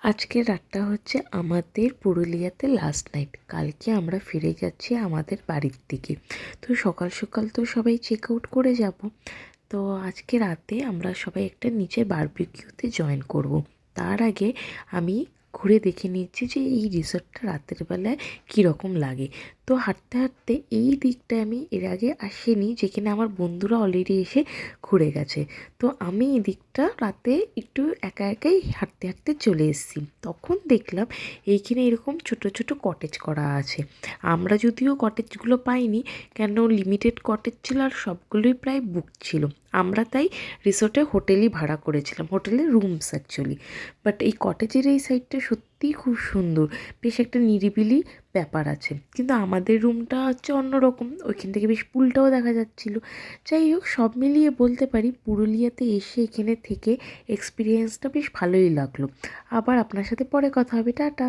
আজকের রাতটা হচ্ছে আমাদের পুরুলিয়াতে লাস্ট নাইট। কালকে আমরা ফিরে যাচ্ছি আমাদের বাড়ির দিকে। তো সকাল সকাল তো সবাই চেক আউট করে যাব। তো আজকে রাতে আমরা সবাই একটা নিচে বারবিকিউতে জয়েন করব। তার আগে আমি ঘুরে দেখে নিচ্ছি যে এই রিসর্টটা রাতের বেলায় কীরকম লাগে। তো হাঁটতে হাঁটতে এই দিকটায় আমি এর আগে আসিনি, যেখানে আমার বন্ধুরা অলরেডি এসে ঘুরে গেছে। তো আমি এই দিকটা রাতে একটু একা একাই হাঁটতে হাঁটতে চলে এসেছি। তখন দেখলাম এইখানে এরকম ছোট ছোট কটেজ করা আছে। আমরা যদিও কটেজগুলো পাইনি, কেন লিমিটেড কটেজ ছিল আর সবগুলোই প্রায় বুক ছিল। আমরা তাই রিসোর্টে হোটেলই ভাড়া করেছিলাম, হোটেলের রুমস অ্যাকচুয়ালি। বাট এই কটেজের এই সাইডটা সত্যিই খুব সুন্দর, বেশ একটা নিরিবিলি ব্যাপার আছে। কিন্তু আমাদের রুমটা হচ্ছে অন্যরকম, ওইখান থেকে বেশ পুলটাও দেখা যাচ্ছিলো। যাই হোক, সব মিলিয়ে বলতে পারি পুরুলিয়াতে এসে এখানে থেকে এক্সপিরিয়েন্সটা বেশ ভালোই লাগলো। আবার আপনার সাথে পরে কথা হবে, টাটা।